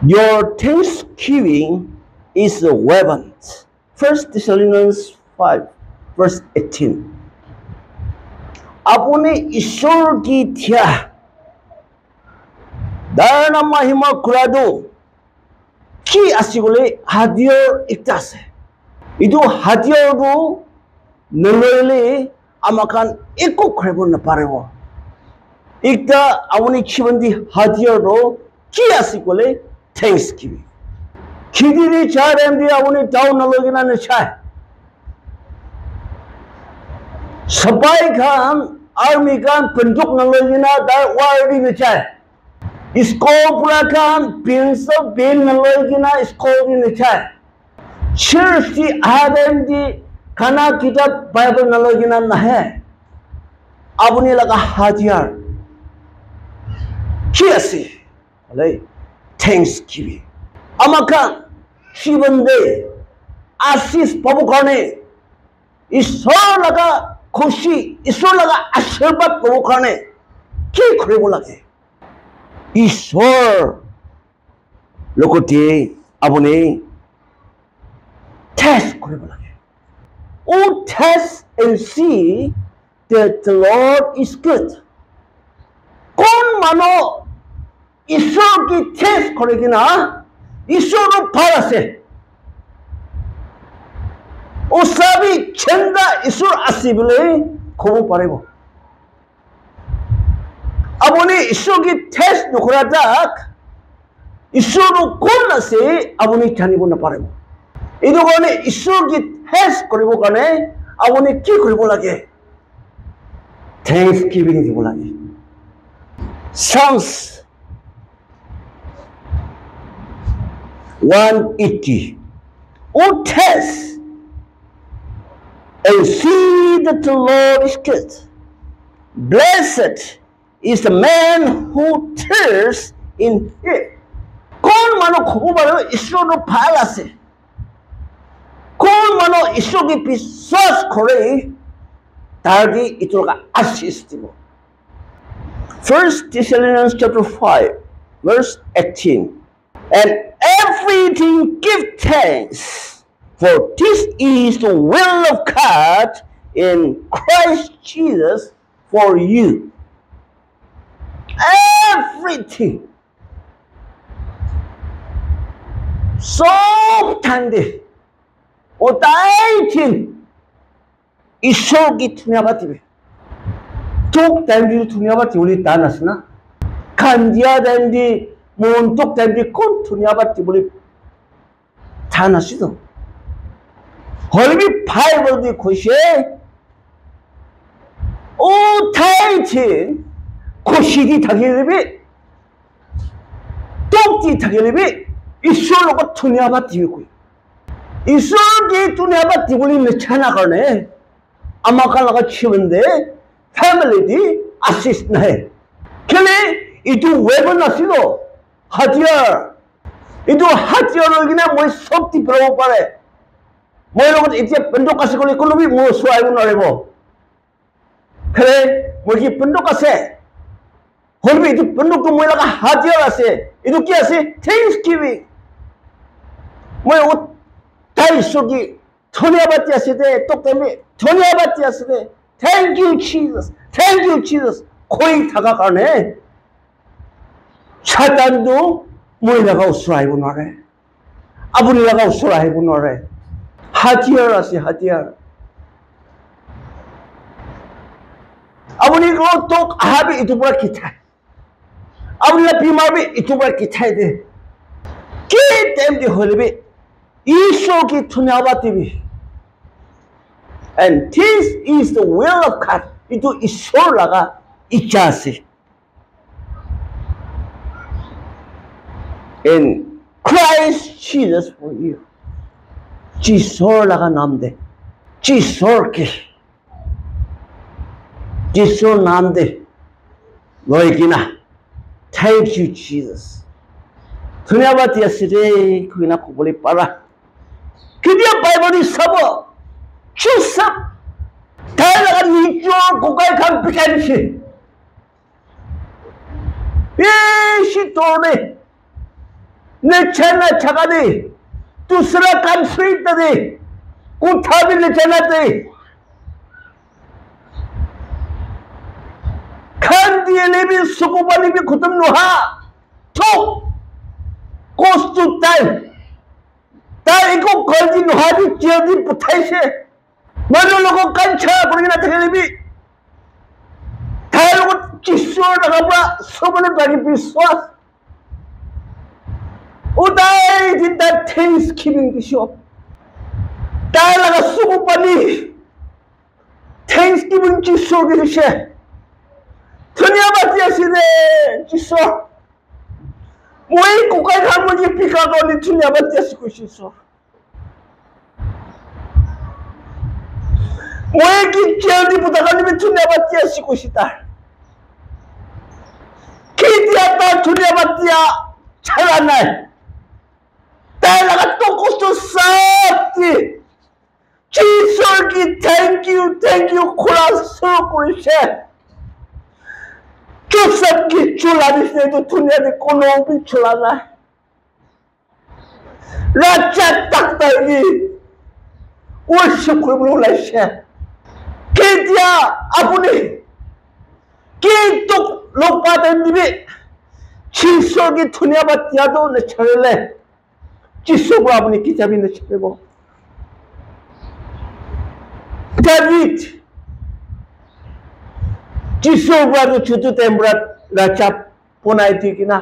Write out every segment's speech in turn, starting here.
Your thanksgiving is a weapon. First Thessalonians 5, verse 18. अपने ईश्वर की थिया दाना महिमा कुरादो की आसिगोले हादियर इक्तासे इदु हादियरु नलोले amakan eko krebo na parewo ikta awuni chibandi hadiero ki asikole thanksgiving khidiri charemdi awuni town nalogina na chai sapai khan army khan penduk nalogina da wardi na chai iskopra khan pinso bin nalogina iskopi na chai church ademdi खाना किताब Bible नलोगिना ना है अपने लगा हाथियार किसी अले Thanksgiving अमकान शिवंदे आशीष प्रभु करने ईश्वर लगा खुशी ईश्वर लगा आशीर्वाद प्रभु करने क्या करे बोला के ईश्वर लोगों ते अपने टेस्ट करे बोला Oh, test and see that the Lord is good. कौन मानो ईश्वर की टेस्ट करेगी ना ईश्वर को पारा से वो सभी चंदा ईश्वर आसीबले खोबो पारेबो अब उन्हें ईश्वर की टेस्ट नुकरा तक ईश्वर को कौन ना से अब उन्हें जानी बोलना पारेबो इधर कोने ईश्वर की टेस्ट करिबो काने आवने की करिबो लागे थैंक्सगिविंग दिबो लागे Psalms 180 Oh test and see that the Lord is good. Blessed is the man who trusts in him. कौन मानो खोबो बारे ईश्वर नो पाला से कौन मानो ईश्वर की विश्वास करे ताकि इतोगा आशीष दिबो First Thessalonians chapter 5 verse 18 and everything give thanks for this is the will of God in Christ Jesus for you everything so tande 오다이틴 이쇼기 투냐바티베 톡 댐디 투냐바티 우리 다나스나 간디아 댐디 몬톡 댐디 콘 투냐바티 우리 다나시도 헐비 파이버디 코시에 오다이틴 코시디 타게르비 톡디 타게르비 이쇼로가 투냐바티고 ईश्वर की तूने अब तिबुली में छाना करने अमाका लगा छिवंदे फैमिली दी आशीष नहीं क्योंकि इतु वेबन नसीलो हथियार इतु हथियार लोगी ना मोई शक्ति प्रभाव पड़े मोई लोग इतने पंडो कासे को लेकर भी मोई स्वाय बना रहे वो खरे मोई की पंडो कासे होल भी इतु पंडो को मोई लगा हथियार आसे इतु क्या आसे थैंक्सगिविंग मोई वो ताईशोगी धन्यवाद यासिदे तोकेमे धन्यवाद यासिदे थैंक यू जीसस कोई थाका करने शैतान도 मोइला가 उसरा이고 나래 아버지가 उसरा이고 나래 하디야라시 하디야 아버지가 또 아합이 이두바 기타 아버지가 비마비 이두바 기타이데 기 때문에 헐비 ईश्वर की धन्यवाद भी and this is the will of God itu ईश्वर लगा इच्छा से in Christ Jesus for you ईश्वर लगा नाम दे ईश्वर के ईश्वर नाम दे 너에게나 thank you Jesus धन्यवाद यासिरे 그이나 고볼이 빨아 그디야 바이블이 서버 추섭 다이라가 니조 고가이 감피카니시 예시 도네 नेचना छगादी दूसरा कंफ्रीट दे कुथा भी नेचना दे खान दिए ले भी सुकुबाली भी खुतम नुहा तो कोस्ट टू टाइम ताई को कल्दी नुहा भी चेल्दी पुथाई से मनो लोगों कंचा पड़ेगा ना तकलीफ भी ताई लोगों चिश्वर लगाबा सबने बाकी विश्वास उदाई जिंदा थैंक्सगिविंग की शो ताई लगा सुकुबाली थैंक्सगिविंग चिश्वर की शे दुनिया बात ये सीधे चिश्वर वही कुकाई खान मुझे पिका को नहीं दुनिया बात ये कुछ चिश्वर वही की चेल्दी पुता का नहीं दुनिया बात ये कुछ इतार कितिया तो दुनिया बात ये चला नहीं ताई लगा तो कुछ तो साथी चिश्वर की थैंक यू खुला सुर कुछ Joseph की चूल्हा जिसने तो दुनिया में कोनो भी चुलाना है राजा तख्ता की वो शुक्र बोला है कि दिया अपने कि तो लोग पाते हैं चिश्वर की दुनिया में क्या तो न चले चिश्वर को अपनी किताबी न चले वो डेविड चिश्वर को चुतु टेम्बरा राजा पुनाई थी कि ना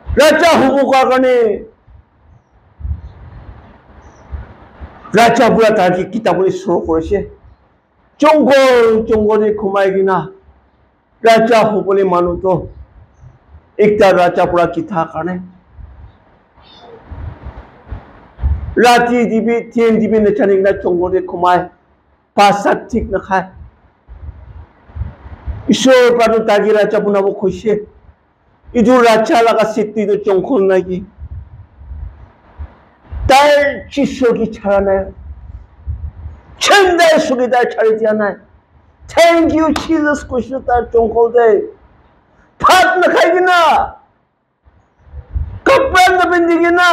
राजा हुबु का करने राजा बुरा था कि किताबों शुरू करें चोंगो ने खुमाई कि ना राजा हुबु ने मानो तो एक ता राजा बुरा किता करने राती दिबी तीन दिबी ने चने कि ना चोंगो ने खुमाई पासात ठीक न खाए ईश्वर पर ताकि राजा पुना वो खुश है इधर राजा लगा सिद्धि तो चौंखों नहीं तार चिश्वर की छाड़ा नहीं चंदे सुविधा छाड़ी दिया नहीं थैंक यू जीसस कुछ तो तार चौंखों दे फाट न खाएगी ना कपड़ा न पहनेगी ना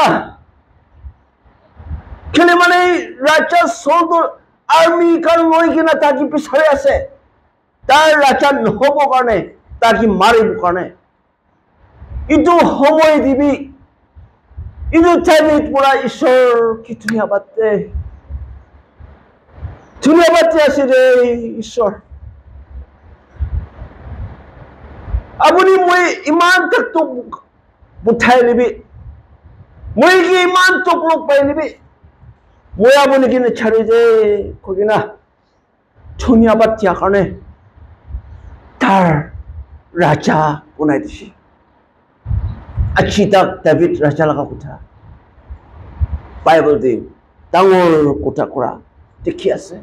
क्यों मने राजा सोल्डर आर्मी का लोग की ना ताकि पिछड़े ऐसे तार राजा नहोबो करने ताकि मारे बुकाने इधु होमोई दिबी इधु टाइमिट पूरा ईश्वर की दुनिया बातें ऐसे रे ईश्वर अबुनी मुझे ईमान तक तो बुठाई लिबी मुझे की ईमान तो लोग पाई लिबी मुझे अबुनी की न छड़ी जे कोई ना दुनिया बातें करने तार राजा पुनाई दिशी अच्छी तक डेविड राजा लगा कुथा बाइबल दे तांगोर कुथा कुरा देखिए से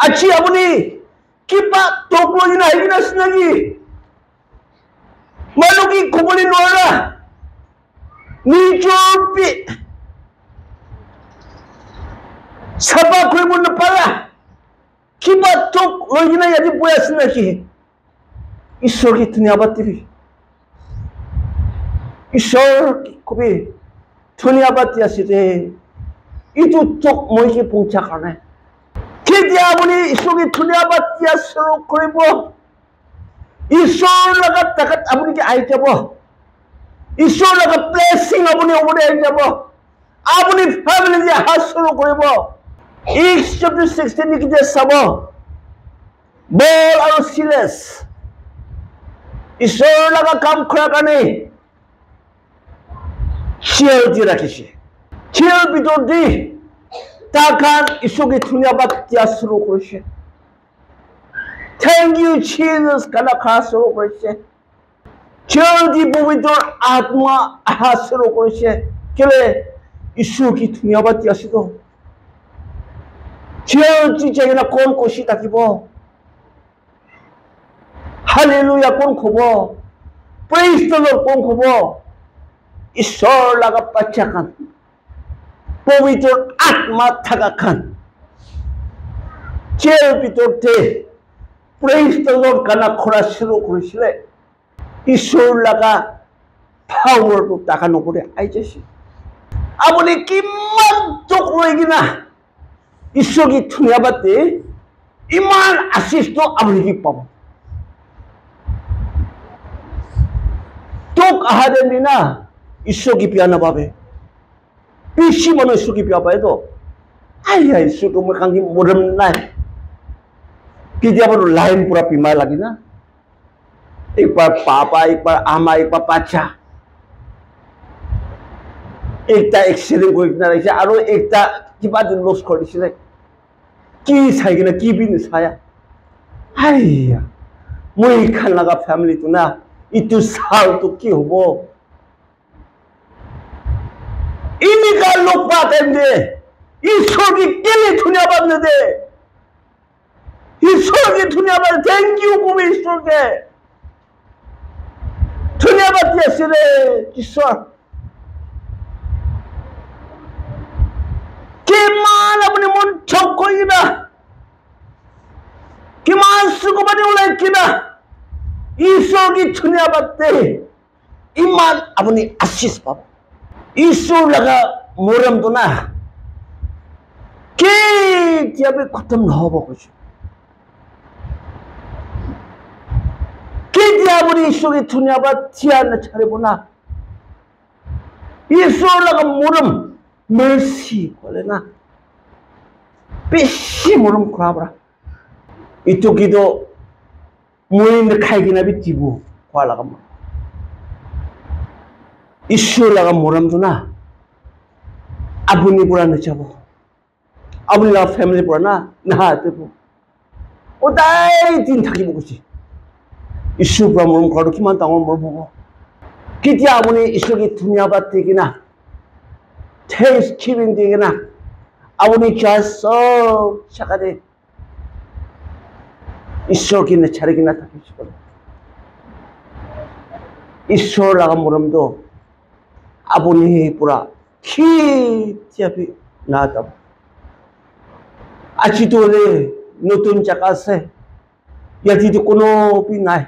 अच्छी अपनी किपा टोपलो जी ना है ना सुनेगी मानो कि कुबली नोरा नीचो पे सबा कोई मुन्ना पाला किपा टोप लोगी ना यदि बोया सुनेगी ईश्वर की दुनिया बात भी ईश्वर को भी दुनिया बात ऐसी रे इतु चोक मोई की पूछा करने कि दिया अपनी ईश्वर की दुनिया बात या शुरू कोई बो ईश्वर लगा तकत अपनी के आई जब ईश्वर लगा ब्लेसिंग अपनी ऊपर आई जब अपनी फैमिली के हाथ शुरू कोई बो एक चैप्टर 16 की जैसा सब बोल और सीरियस ईश्वर लगा काम खड़ा करने चियल दी रखी से चियल बिटोर दी ताकान ईश्वर की दुनिया बात या शुरू करें थैंक यू जीसस कना खास शुरू करें चियल दी पवित्र आत्मा आहा शुरू करें केले ईश्वर की दुनिया बात या शुरू चियल दी जगह ना कौन कोशी ताकि बो हालेलुया कौन खबो प्रेज द लॉर्ड कौन खबो ईश्वर लगा पचाkan पवित्र आत्मा थकाkan जेल बितर थे प्रेज द लॉर्ड करना खोरा शुरू करें ईश्वर लगा 파워도 টাকা নপৰে আইজেছি আপুনি কিমান চোখ লৈ কিনা ঈশ্বৰ কি ধুনীয়া বাতে ইমান আশীষটো আপুনি কি পাব তোক আহা দেন দিনা ঈশ্বৰ কি পিয়া নাপাবে বেশি মানুষ ঈশ্বৰ কি পিয়া পায় তো আইয়া ঈশ্বৰ তো মই কাংকি মৰম নাই কেতিয়াবা লাইন পুৰা পিমাই লাগি না একবাৰ পাপা একবাৰ আমা একবাৰ বাচ্চা একটা এক্সিডেন্ট কৰি কিনা ৰাখিছে আৰু একটা কিবা লছ কৰি দিছিলে কি চাই কিনা কি বিন চায়া আইয়া মই খান লগা ফ্যামিলিটো না ইটো চালটো কি হ'ব ইনিকা লোক পাতেন দে ঈশ্বর কি কেলে ধন্যবাদ না দে ঈশ্বর কি ধন্যবাদ থ্যাংক ইউ কবি ঈশ্বরকে ধন্যবাদ দিয়েছে রে ঈশ্বর কিমান আপুনি মন চক কৰি কিনা কিমান চকুপানী ওলাই কিনা ঈশ্বৰ কি ধন্যবাদ দে ইমান আপুনি আশীষ পাব ঈশ্বৰ লগা মৰমটো না কেতিয়াবা খতম নহ'ব কৈছো কেতিয়া আপুনি ঈশ্বৰকে ধন্যবাদ দিয়া নাচাৰিব না ঈশ্বৰ লগা মৰম mercy কলে না বেশি মরম খোয়াবরা ইতো কিতো মই খাই কিনা বি দিব খোয়া লাগা ঈশ্বর লাগা মরম তো না আপনি পুরা নাচাব আপনি লাগা ফ্যামিলি পুরা না না দেব ও তাই দিন থাকিব কৈছে ঈশ্বর পুরা মরম খোয়াটো কিমান ডাঙৰ মৰম হ'ব কেতিয়া আপুনি ঈশ্বৰকে ধন্যবাদ দি কিনা Thanksgiving di na awuni chaso sakade ঈশ্বর কিনা ছাড়ি কিনা থাকিস ঈশ্বর লাগা মরমটো আপুনি পুরা খিতিয়াবি না দাব আজি তো নতুন জায়গা আছে ইয়াতে তো কোনো বি নাই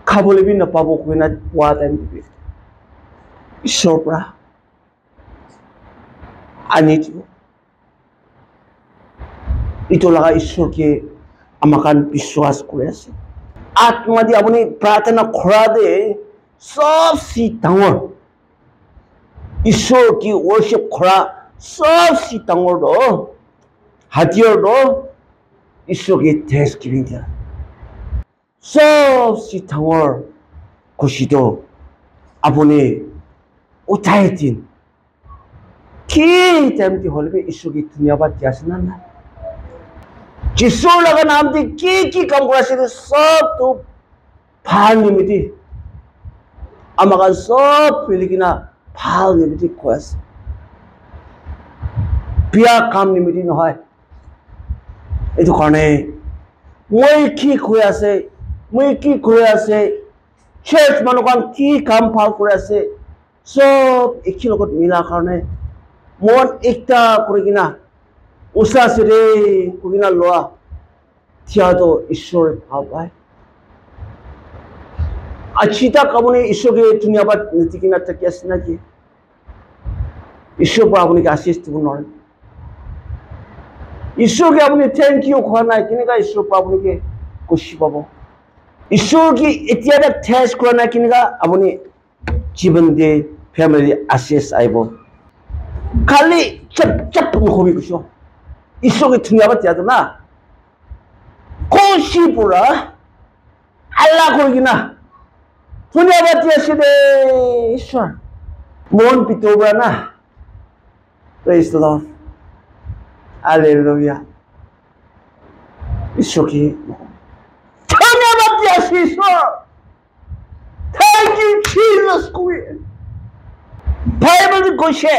খাবলৈ বি নাপাব কইনা পোৱা টাইম দিবি ঈশ্বৰ পৰা আনি দিব ইটো লাগা ঈশ্বরকে আমাকান বিশ্বাস করে আছে আত্মা দি আপনি প্রার্থনা করা দে সবসে ডাঙর ঈশ্বর কি ওয়ার্শিপ করা সবসে ডাঙর দো হাতিয়ার দো ঈশ্বরকে থ্যাঙ্কসগিভিং দিয়া সবসে ডাঙর খুশি দো আপনি উঠাই দিন কি টাইমটি হলে ঈশ্বরকে ধন্যবাদ দিয়া আছে না যিশুৰ লগা নাম দি কি কাম কৰাইছিল সব তো ভাল নিমিতি আমাক সব মিলি কিনা ভাল নিমিতি কৈ আছে বিয়া কাম নিমিতি নহয় এইটো কাৰণে মই কি কৈ আছে চাৰ্চ মানুহখন কি কাম ভাল কৰি আছে সব একি লগত মিলা কাৰণে মন একটা কৰি কিনা উষা সেরে কুগিনা লোয়া থিয়াতো ঈশ্বর ভাল পায় আছিতা কামনে ঈশ্বরকে ধন্যবাদ নীতি কিনা থাকি আছে নাকি ঈশ্বর পৰা আপুনি আশীষ দিব নোৱাৰে ঈশ্বৰকে আপুনি থ্যাংক ইউ কোৱা নাই কেনেকা ঈশ্বৰ পৰা আপুনি খুশি পাব ঈশ্বৰ কি এতিয়া থ্যাংক কৰা নাই কেনেকা আপুনি জীবন দিয়ে ফ্যামিলি আশীষ আইব খালি চপ নকবি কৈছো ঈশ্বরকে ধন্যবাদ দিয়া না খুশি পুরা আল্লাহ করে কিনা ধন্যবাদ দিয়েছে রে ঈশ্বর মন পিতরা না প্রেজ দ্য লর্ড হালেলুয়া ঈশ্বরকে ধন্যবাদ দিয়েছে ঈশ্বর থ্যাংক ইউ জিসাস কই বাইবেল কইছে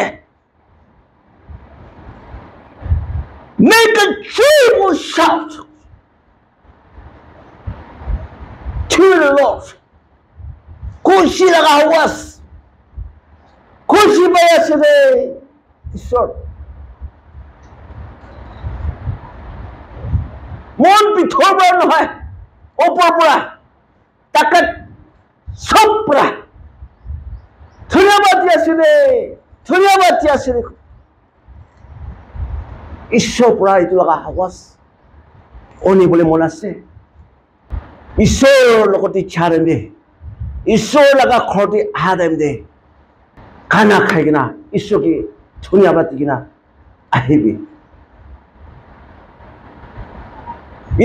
Make a joyful shout to the Lord. Kushi laga hawas. Kushi baya sire. Ishor. Mon bithor bora nohoy. Opor pura. Takat sob pura. আসলে ধন্যবাদ আসলে ঈশ্বর পৰা এইটো লগা আৱাজ শুনিবলৈ মন আছে ঈশ্বৰৰ লগত ইচ্ছা দে ঈশ্বৰ লগা ঘৰতে আহা দে খানা খাই কিনা ঈশ্বৰকে ধন্যবাদ দি কিনা আহিবি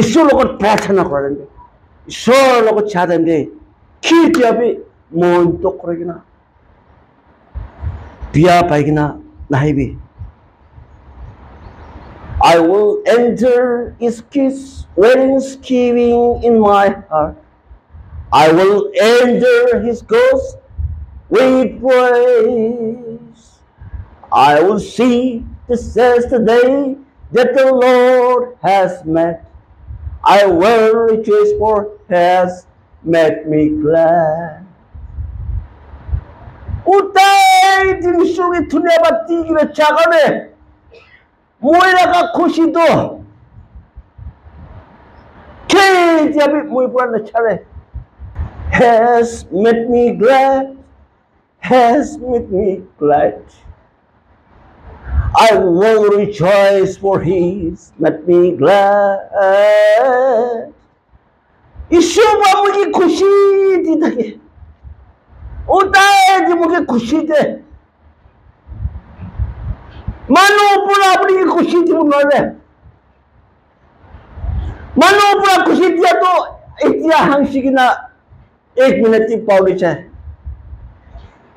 ঈশ্বৰৰ লগত প্ৰাৰ্থনা কৰা দে ঈশ্বৰৰ লগত চাহ দে কেতিয়াবি মনটো কৰে কিনা বিয়া পাই কিনা নাহিবি I will enter his kiss thanksgiving in my heart. I will enter his courts with praise. I will see this is the day that the Lord has made. I will rejoice for he has made me glad. Utai din sugi ধন্যবাদ দি কিনা চাগানে মই লাগা খুশি তো কে যাবি মই পুরা না ছাড়ে has made me glad has made me glad I will rejoice for he's made me glad ঈশ্বর আমাকে খুশি দি থাকে ওটাই যে মুখে খুশি দে মানুহ পুরা আপনি খুশি দিব নোৱাৰে মানুহ পুরা খুশি দিয়া তো এতিয়া হাংসি কিনা 1 মিনিট পাউলি চাই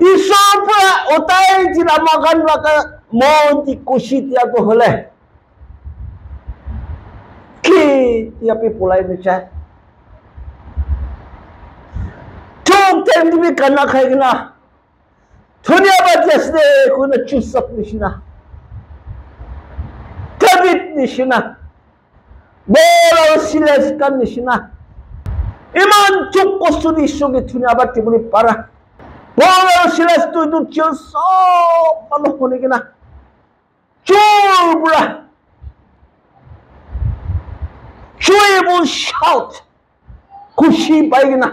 ঈশ্বৰ পুরা ওটাই যে আমাক লাগা মন দি খুশি দিয়া তো হলে কি ইয়াপি পলাই নেচায় চোখ টাইম তুমি কান্না খাই কিনা ধন্যবাদ আছে কোনো চুসপ নিশিনা David nishina bora silaskan nishina iman chuk kostudi shoge dhunyabat dibuli para bora silas tu itu chil sob manuh hone kina chul pura joyful shout খুশি পাই কিনা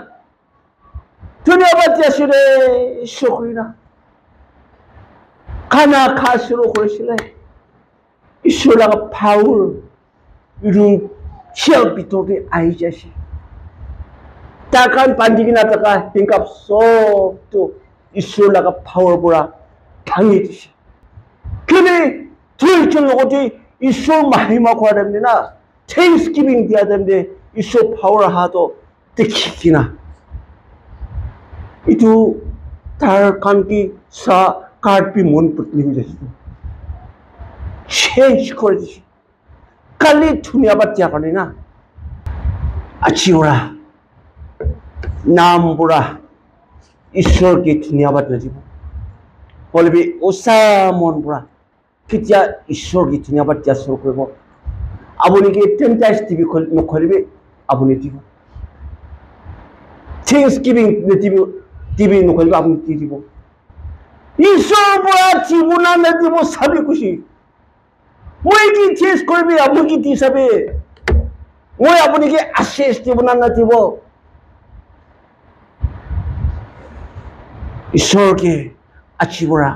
ধন্যবাদ আসলে শুকরিনা খানা খাওয়া শুরু করেছিলেন ঈশ্বর লাগা পাওয়ার ইরুন শেল ভিতরে আই যাচ্ছে টাকান পাঞ্জি কিনা টাকা হিংকাপ সব তো ঈশ্বর লাগা পাওয়ার পুরা ভাঙি দিছে কিন্তু ধৈর্যের লগতে ঈশ্বর মাহিমা করা দেন না থ্যাঙ্কস গিভিং দিয়া দেন দে ঈশ্বর পাওয়ার হাতো দেখি কিনা itu তার কানকি সা কাটবি মন পতলি হয়ে যাচ্ছে চেঞ্জ করে দিছে কালি ধন্যবাদ দিয়া কারণে না আছি ওরা নাম বুড়া ঈশ্বরকে ধন্যবাদ না দিব বলবি ওসা মন বুড়া কেতিয়া ঈশ্বরকে ধন্যবাদ দিয়া শুরু করব আপনি কি 10 টাইমস টিভি খুলবে আপনি দিব থ্যাঙ্কস গিভিং টিভি নকরিবে আপনি কি দিব ঈশ্বর বুড়া জীবনা না দিব সবই খুশি মই কি চেঞ্জ করবে আপনি কি দিছাবে মই আপনি কি আশেষ জীবনা না দিব ঈশ্বরকে আছি বুড়া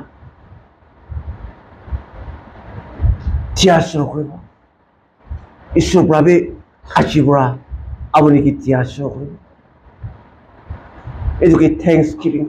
দিয়া শুরু করব ঈশ্বর ভাবে আছি বুড়া আপনি কি দিয়া শুরু করব এদিকে থ্যাঙ্কস গিভিং